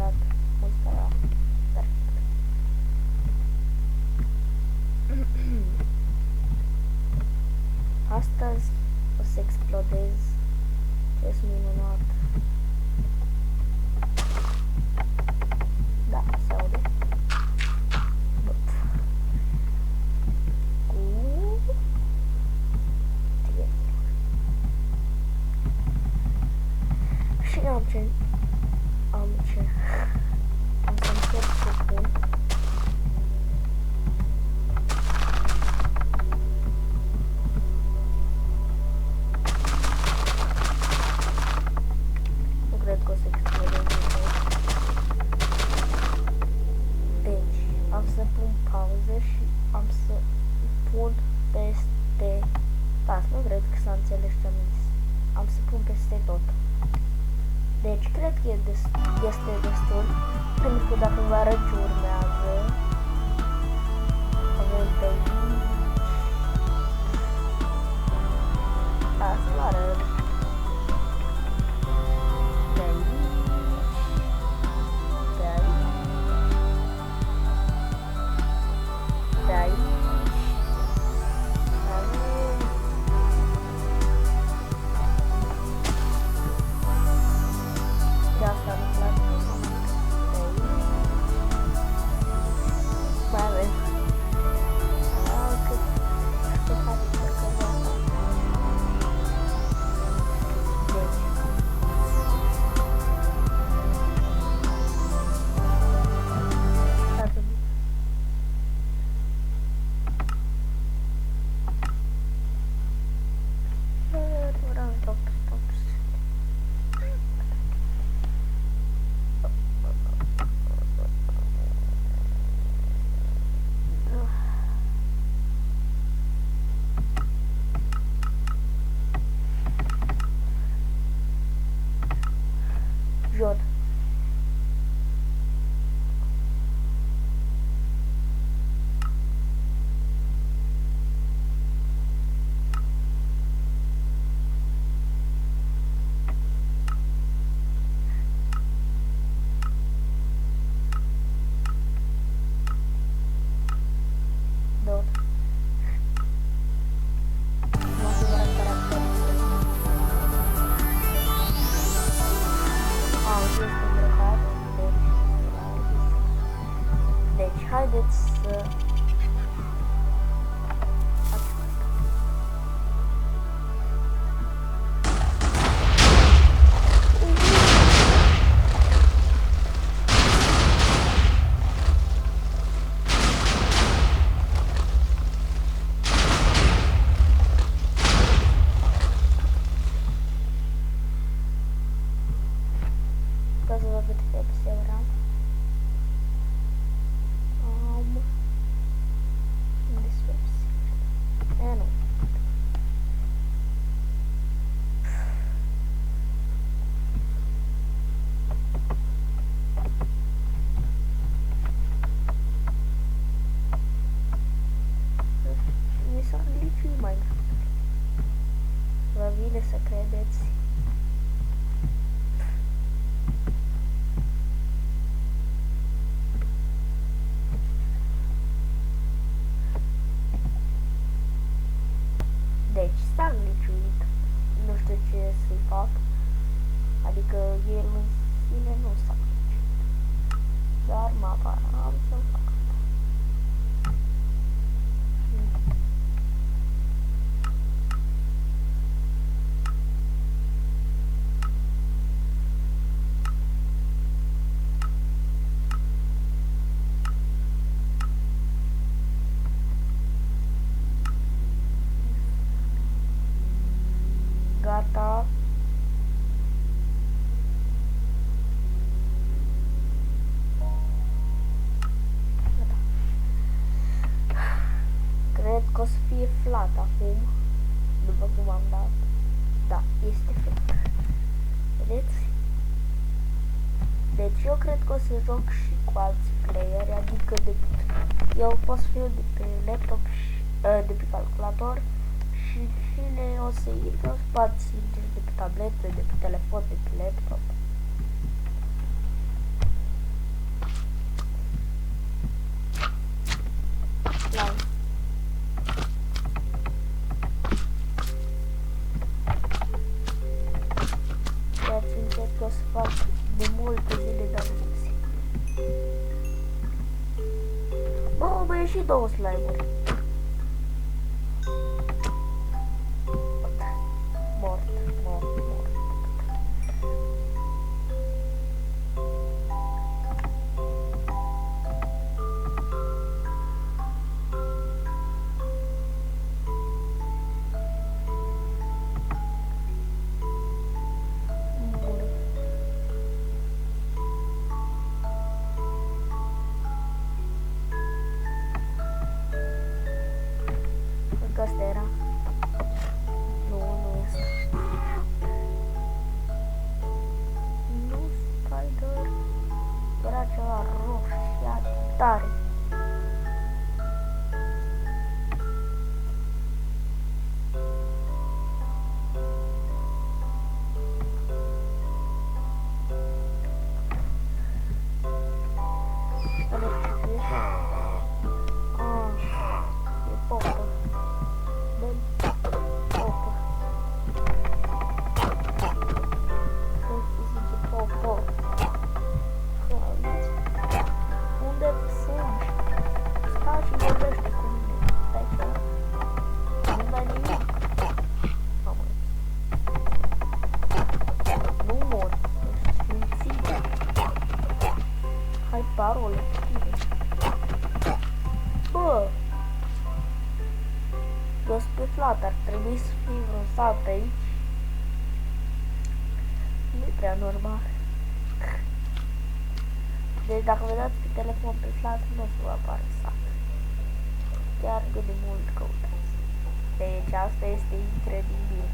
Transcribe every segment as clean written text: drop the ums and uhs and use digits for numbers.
dat muzica la perfect. Astăzi o să explodez. Ce minunat. Da, se aude. Și am să încerc să pun nu cred că o să explodez. Deci am să pun pauză și am să pun peste stați, nu cred că s-a înțeles ce am zis. Am să pun peste tot. Deci, cred că este destul, pentru că dacă vă arăt ce urmează, avem pe aici, asta vă arăt, pe aici, pe aici, pe aici, de asta nu place să mă mai avem cât face cărcărea asta. Deci atât. Jod. Dot. Deci, haideți să vă cât FPS eram. Nu. Mi s-a glitch-ul Minecraft. Vă vine să credeți. Deci s-a glitch-uit, nu știu ce să-i fac, adică el în sine nu s-a glitch-uit, dar mapa am să-mi fac asta. Gata. Cred că o să fie flat acum, după cum am dat. Da, este flat. Vedeți? Deci eu cred că o să joc și cu alți playeri, adică eu pot să fiu de pe laptop și de pe calculator și cine o să intre, poate să intre de pe tabletă, de pe telefon, de pe laptop. și 2 slime-uri. Mort. Că asta era. Nu este. Nu spider. Era ceva roșiat tare. Parole. Bă! Jos pe flat, ar trebui să fie vreun sat aici. Nu-i prea normal. Deci dacă vedeți pe telefon pe flat, nu o să vă apară sat. Chiar cât de mult căutați. Deci asta este incredibil.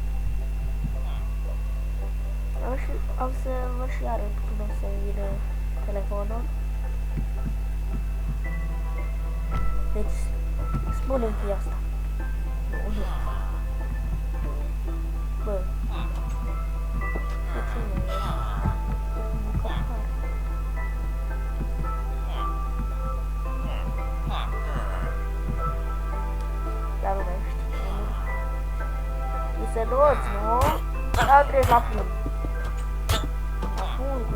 Am să vă și arăt cum o să vină telefonul. Deci, spune-mi că e asta. Nu. Bă. De ce nu e? Dar nu mai știu. E să roți, nu? Dar treci la fund. La fund.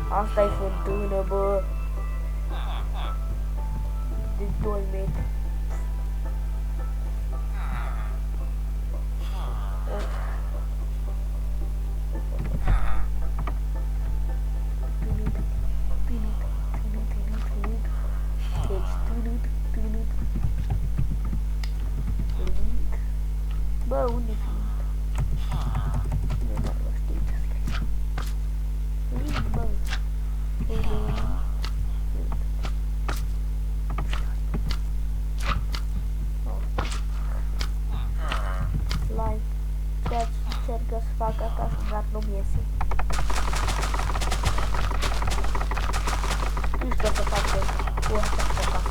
Asta e fântână, bă. De 2 metri. Bă, unde e nu mai știu ce scrie. Bă. Încercă să fac asta, dar nu-mi iese. Nu știu ce să fac cu asta să fac.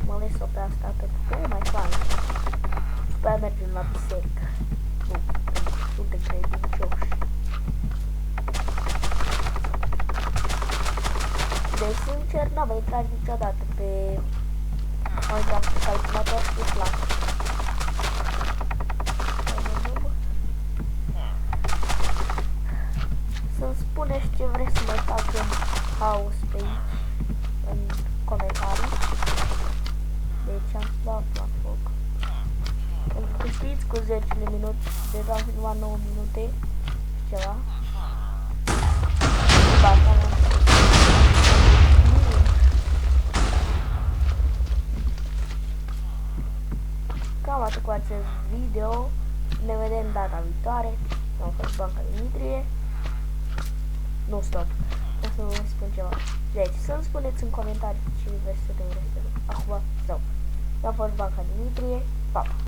Mă les-o pe asta pentru că e mai fain. După aia mergem la biserică. Nu te credincioși. Deci, sincer, n-am intrat niciodată pe Minecraft pe calculator și îmi place. Să-mi spuneți ce vreți să mai fac în haos pe aici, în comentarii. Deci am dat la foc. Pentru că știți, cu 10 minute, deja sunt numai 9 minute și ceva. Cam atât cu acest video. Ne vedem data viitoare. Am fost Banca Dimitrie. Nu, stop. O să vă spun ceva. Deci, să-mi spuneți în comentarii ce vreți să ne vreți. Acum, stop. Eu am fost Banca Dimitrie. Pa!